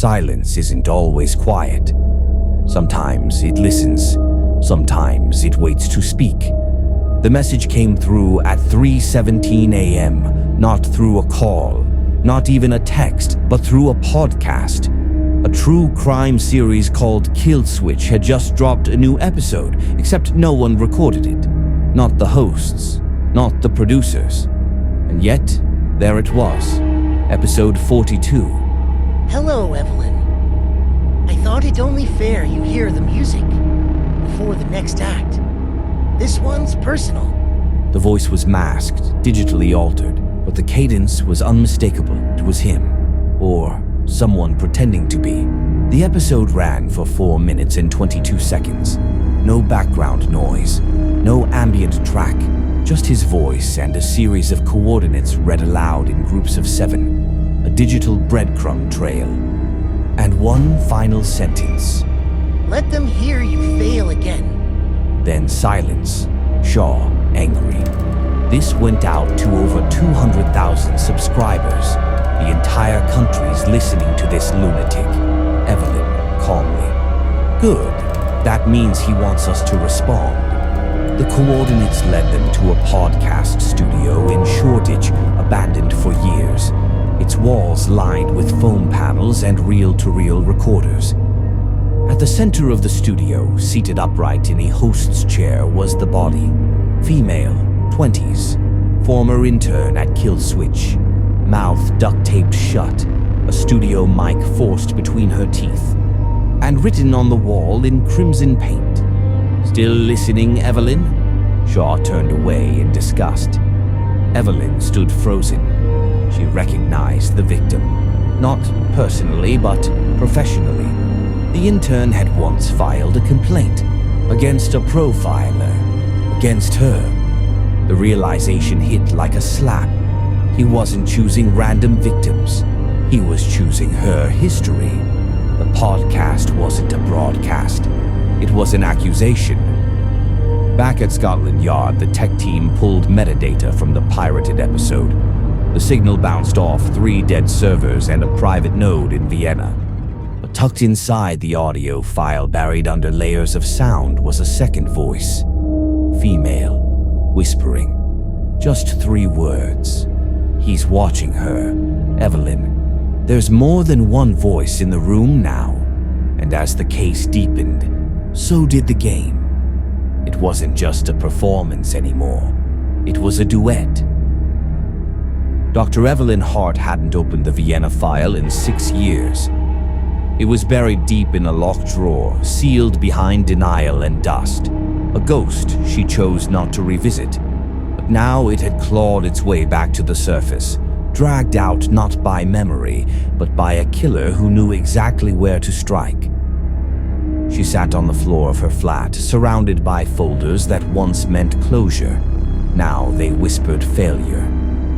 silence isn't always quiet. Sometimes it listens, sometimes it waits to speak. The message came through at 3:17 a.m., not through a call, not even a text, but through a podcast. A true crime series called Kill Switch had just dropped a new episode, except no one recorded it. Not the hosts, not the producers. And yet, there it was, episode 42. Hello, Evelyn. I thought it only fair you hear the music before the next act. This one's personal. The voice was masked, digitally altered, but the cadence was unmistakable. It was him, or someone pretending to be. The episode ran for 4 minutes and 22 seconds. No background noise, no ambient track, just his voice and a series of coordinates read aloud in groups of 7, a digital breadcrumb trail. And one final sentence. Let them hear you fail again. Then silence. Shaw, angry. This went out to over 200,000 subscribers. The entire country's listening to this lunatic. Evelyn, calmly. Good. That means he wants us to respond. The coordinates led them to a podcast studio in Shoreditch, abandoned for years. Its walls lined with foam panels and reel-to-reel recorders. At the center of the studio, seated upright in a host's chair, was the body. Female, 20s, former intern at Kill Switch. Mouth duct-taped shut, a studio mic forced between her teeth. And written on the wall in crimson paint. Still listening, Evelyn? Shaw turned away in disgust. Evelyn stood frozen. She recognized the victim. Not personally, but professionally. The intern had once filed a complaint against a profiler, against her. The realization hit like a slap. He wasn't choosing random victims. He was choosing her history. The podcast wasn't a broadcast. It was an accusation. Back at Scotland Yard, the tech team pulled metadata from the pirated episode. The signal bounced off 3 dead servers and a private node in Vienna. But tucked inside the audio file, buried under layers of sound, was a second voice. Female, whispering. Just 3 words. He's watching her. Evelyn. There's more than one voice in the room now. And as the case deepened, so did the game. It wasn't just a performance anymore. It was a duet. Dr. Evelyn Hart hadn't opened the Vienna file in 6 years. It was buried deep in a locked drawer, sealed behind denial and dust. A ghost she chose not to revisit. But now it had clawed its way back to the surface, dragged out not by memory, but by a killer who knew exactly where to strike. She sat on the floor of her flat, surrounded by folders that once meant closure. Now they whispered failure.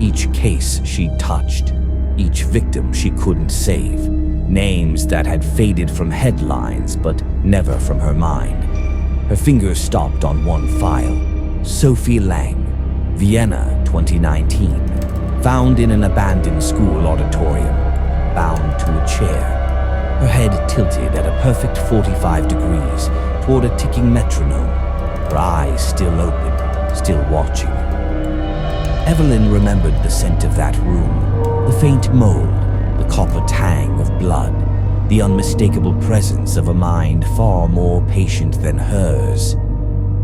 Each case she touched, each victim she couldn't save. Names that had faded from headlines, but never from her mind. Her fingers stopped on one file. Sophie Lang, Vienna, 2019. Found in an abandoned school auditorium, bound to a chair. Her head tilted at a perfect 45 degrees toward a ticking metronome. Her eyes still open, still watching. Evelyn remembered the scent of that room, the faint mold, the copper tang of blood, the unmistakable presence of a mind far more patient than hers.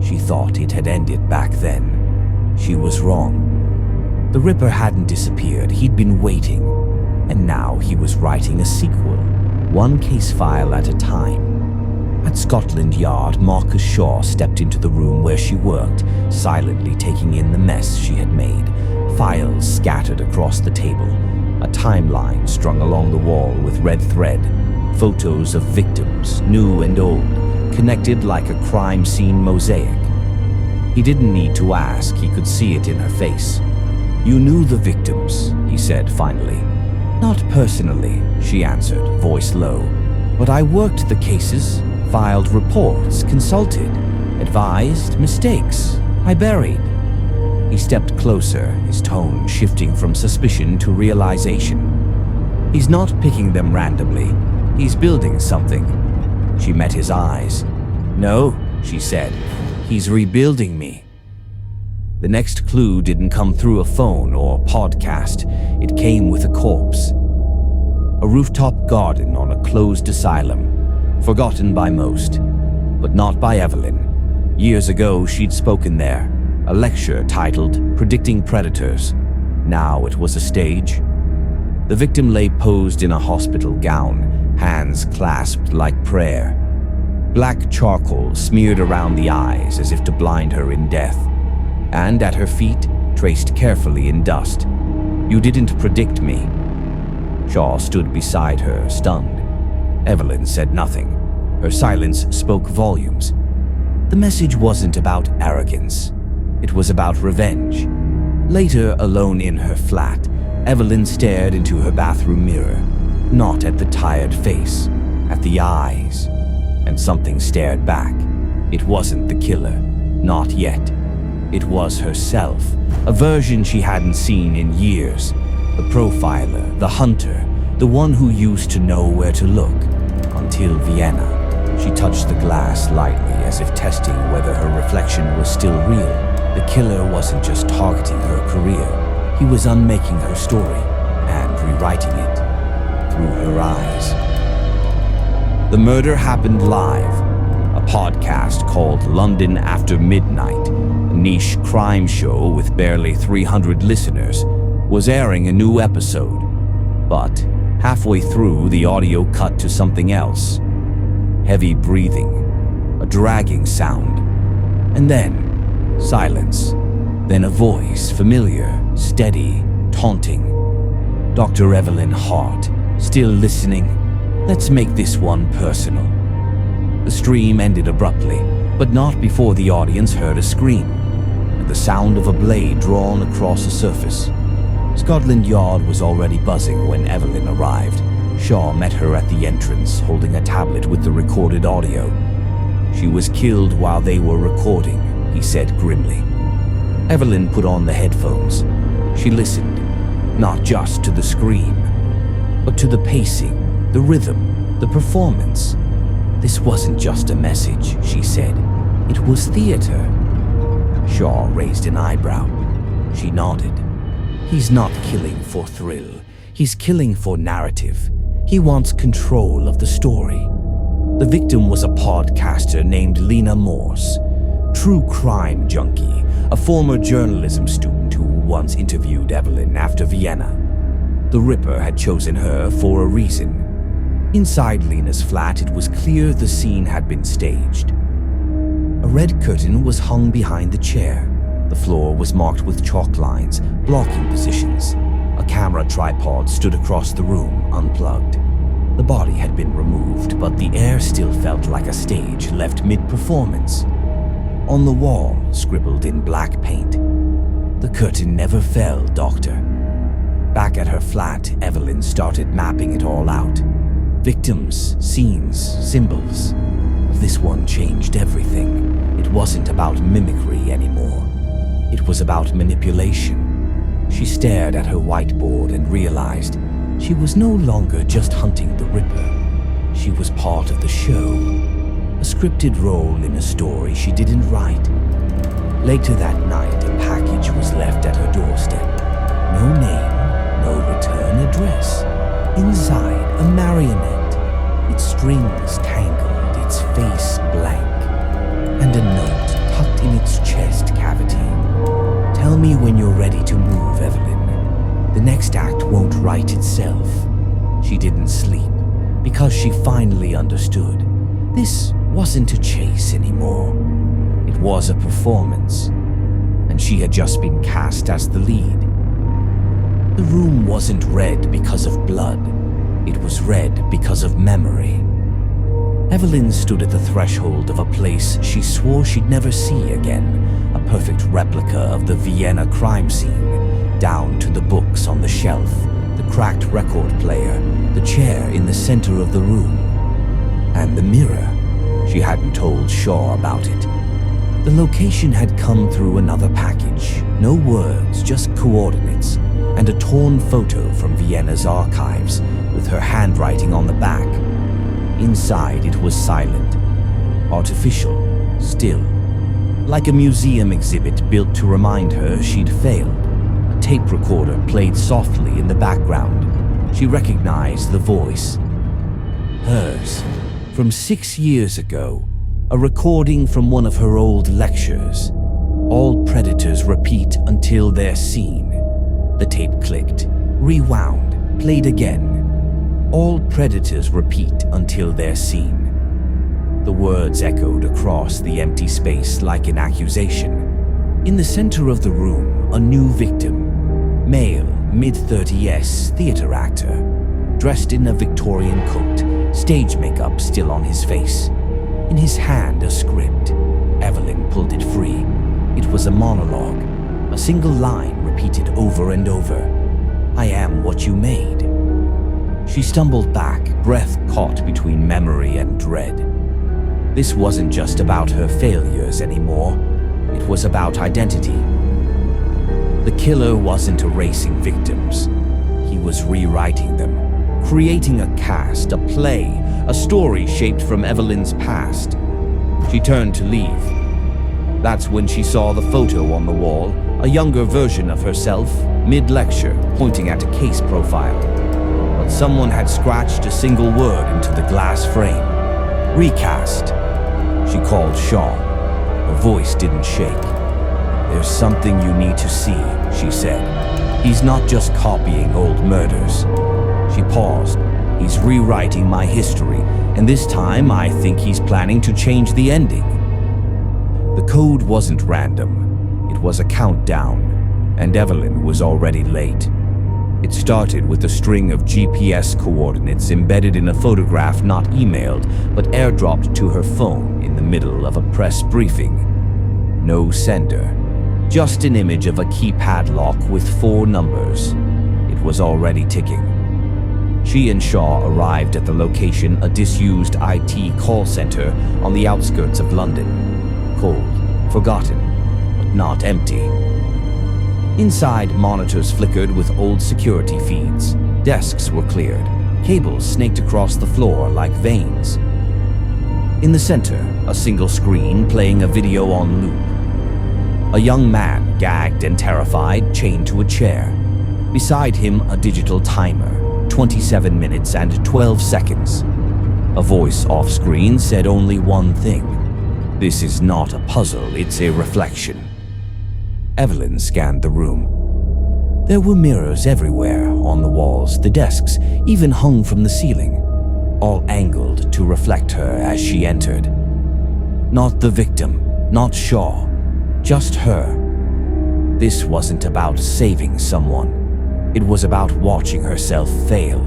She thought it had ended back then. She was wrong. The Ripper hadn't disappeared, he'd been waiting, and now he was writing a sequel, one case file at a time. At Scotland Yard, Marcus Shaw stepped into the room where she worked, silently taking in the mess she had made. Files scattered across the table, a timeline strung along the wall with red thread, photos of victims, new and old, connected like a crime scene mosaic. He didn't need to ask, he could see it in her face. "You knew the victims," he said finally. "Not personally," she answered, voice low. "But I worked the cases, filed reports, consulted, advised, mistakes. I buried." He stepped closer, his tone shifting from suspicion to realization. "He's not picking them randomly. He's building something." She met his eyes. "No," she said. "He's rebuilding me." The next clue didn't come through a phone or podcast. It came with a corpse. A rooftop garden on a closed asylum, forgotten by most, but not by Evelyn. Years ago, she'd spoken there, a lecture titled Predicting Predators. Now it was a stage. The victim lay posed in a hospital gown, hands clasped like prayer. Black charcoal smeared around the eyes as if to blind her in death, and at her feet, traced carefully in dust, "You didn't predict me." Shaw stood beside her, stunned. Evelyn said nothing. Her silence spoke volumes. The message wasn't about arrogance. It was about revenge. Later, alone in her flat, Evelyn stared into her bathroom mirror, not at the tired face, at the eyes. And something stared back. It wasn't the killer, not yet. It was herself, a version she hadn't seen in years. The profiler, the hunter, the one who used to know where to look. Until Vienna. She touched the glass lightly as if testing whether her reflection was still real. The killer wasn't just targeting her career. He was unmaking her story and rewriting it through her eyes. The murder happened live. A podcast called London After Midnight, a niche crime show with barely 300 listeners, was airing a new episode. But halfway through, the audio cut to something else. Heavy breathing, a dragging sound, and then silence. Then a voice, familiar, steady, taunting. "Dr. Evelyn Hart, still listening? Let's make this one personal." The stream ended abruptly, but not before the audience heard a scream, and the sound of a blade drawn across a surface. Scotland Yard was already buzzing when Evelyn arrived. Shaw met her at the entrance, holding a tablet with the recorded audio. "She was killed while they were recording," he said grimly. Evelyn put on the headphones. She listened, not just to the scream, but to the pacing, the rhythm, the performance. "This wasn't just a message," she said. "It was theater." Shaw raised an eyebrow. She nodded. "He's not killing for thrill. He's killing for narrative. He wants control of the story." The victim was a podcaster named Lena Morse, true crime junkie, a former journalism student who once interviewed Evelyn after Vienna. The Ripper had chosen her for a reason. Inside Lena's flat, it was clear the scene had been staged. A red curtain was hung behind the chair. The floor was marked with chalk lines, blocking positions. A camera tripod stood across the room, unplugged. The body had been removed, but the air still felt like a stage left mid-performance. On the wall, scribbled in black paint, "The curtain never fell, Doctor." Back at her flat, Evelyn started mapping it all out. Victims, scenes, symbols. This one changed everything. It wasn't about mimicry anymore. It was about manipulation. She stared at her whiteboard and realized she was no longer just hunting the Ripper. She was part of the show, a scripted role in a story she didn't write. Later that night, a package was left at her doorstep. No name, no return address. Inside, a marionette, its strings tangled, its face blank, and a note tucked in its chest cavity. "Tell me when you're ready to move, Evelyn. The next act won't write itself." She didn't sleep because she finally understood. This wasn't a chase anymore. It was a performance, and she had just been cast as the lead. The room wasn't red because of blood. It was red because of memory. Evelyn stood at the threshold of a place she swore she'd never see again, a perfect replica of the Vienna crime scene, down to the books on the shelf, the cracked record player, the chair in the center of the room, and the mirror. She hadn't told Shaw about it. The location had come through another package, no words, just coordinates, and a torn photo from Vienna's archives with her handwriting on the back. Inside, it was silent, artificial, still. Like a museum exhibit built to remind her she'd failed. A tape recorder played softly in the background. She recognized the voice. Hers, from 6 years ago, a recording from one of her old lectures. All predators repeat until they're seen. The tape clicked, rewound, played again. All predators repeat until they're seen. The words echoed across the empty space like an accusation. In the center of the room, a new victim. Male, mid-30s theater actor. Dressed in a Victorian coat, stage makeup still on his face. In his hand, a script. Evelyn pulled it free. It was a monologue, a single line repeated over and over. "I am what you made." She stumbled back, breath caught between memory and dread. This wasn't just about her failures anymore. It was about identity. The killer wasn't erasing victims. He was rewriting them, creating a cast, a play, a story shaped from Evelyn's past. She turned to leave. That's when she saw the photo on the wall, a younger version of herself, mid-lecture, pointing at a case profile. But someone had scratched a single word into the glass frame. Recast. She called Shaw. Her voice didn't shake. "There's something you need to see," she said. "He's not just copying old murders." She paused. "He's rewriting my history, and this time I think he's planning to change the ending." The code wasn't random. It was a countdown, and Evelyn was already late. It started with a string of GPS coordinates embedded in a photograph not emailed, but airdropped to her phone in the middle of a press briefing. No sender, just an image of a keypad lock with 4 numbers. It was already ticking. She and Shaw arrived at the location, a disused IT call center on the outskirts of London. Cold, forgotten, but not empty. Inside, monitors flickered with old security feeds. Desks were cleared. Cables snaked across the floor like veins. In the center, a single screen playing a video on loop. A young man, gagged and terrified, chained to a chair. Beside him, a digital timer, 27 minutes and 12 seconds. A voice off-screen said only one thing. "This is not a puzzle, it's a reflection." Evelyn scanned the room. There were mirrors everywhere, on the walls, the desks, even hung from the ceiling, all angled to reflect her as she entered. Not the victim, not Shaw, just her. This wasn't about saving someone. It was about watching herself fail.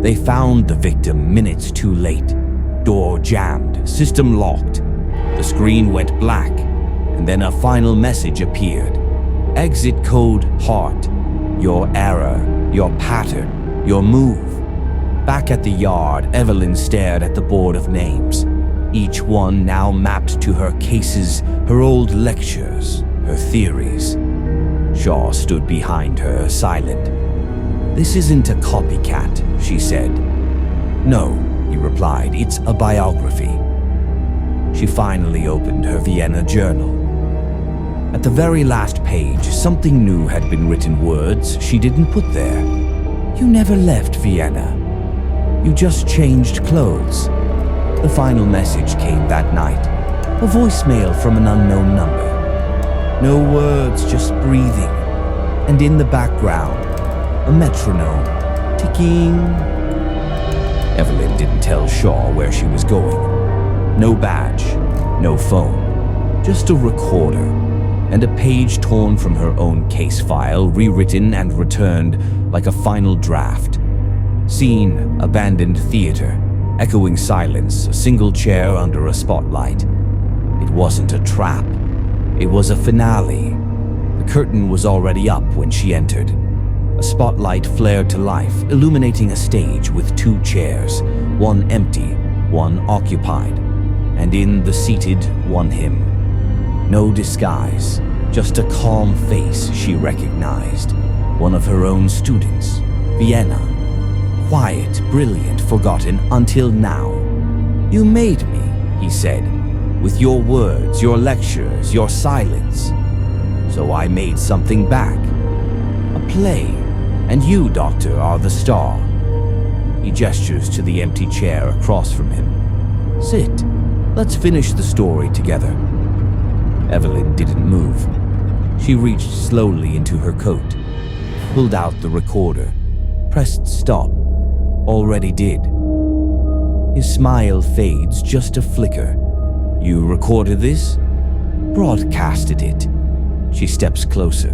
They found the victim minutes too late. Door jammed, system locked. The screen went black, and then a final message appeared. Exit code Hart. Your error, your pattern, your move. Back at the yard, Evelyn stared at the board of names. Each one now mapped to her cases, her old lectures, her theories. Shaw stood behind her, silent. "This isn't a copycat," she said. "No," he replied, "it's a biography." She finally opened her Vienna journal. At the very last page, something new had been written, words she didn't put there. "You never left Vienna. You just changed clothes." The final message came that night, a voicemail from an unknown number. No words, just breathing. And in the background, a metronome, ticking. Evelyn didn't tell Shaw where she was going. No badge, no phone, just a recorder, and a page torn from her own case file, rewritten and returned like a final draft. Scene, abandoned theater, echoing silence, a single chair under a spotlight. It wasn't a trap. It was a finale. The curtain was already up when she entered. A spotlight flared to life, illuminating a stage with 2 chairs, one empty, one occupied, and in the seated, one him. No disguise, just a calm face she recognized. One of her own students, Vienna. quiet, brilliant, forgotten until now. You made me, he said, with your words, your lectures, your silence. So I made something back. A play. And you, Doctor, are the star. He gestures to the empty chair across from him. Sit. Let's finish the story together. Evelyn didn't move. She reached slowly into her coat, pulled out the recorder, pressed stop. Already did. His smile fades just a flicker. You recorded this? Broadcasted it. She steps closer.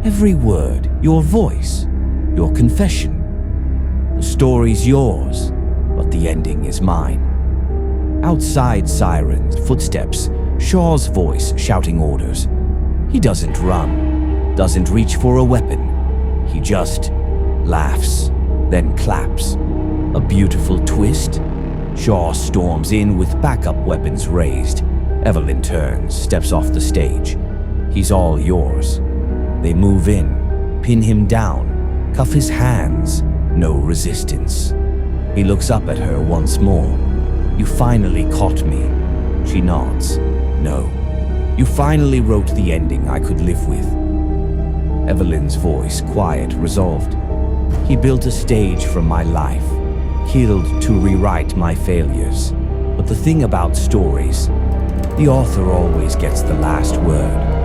Every word, your voice, your confession. The story's yours, but the ending is mine. Outside sirens, footsteps, Shaw's voice shouting orders. He doesn't run, doesn't reach for a weapon. He just laughs, then claps. A beautiful twist. Shaw storms in with backup weapons raised. Evelyn turns, steps off the stage. He's all yours. They move in, pin him down, cuff his hands. No resistance. He looks up at her once more. You finally caught me. She nods. No. You finally wrote the ending I could live with. Evelyn's voice, quiet, resolved. He built a stage from my life, killed to rewrite my failures. But the thing about stories, the author always gets the last word.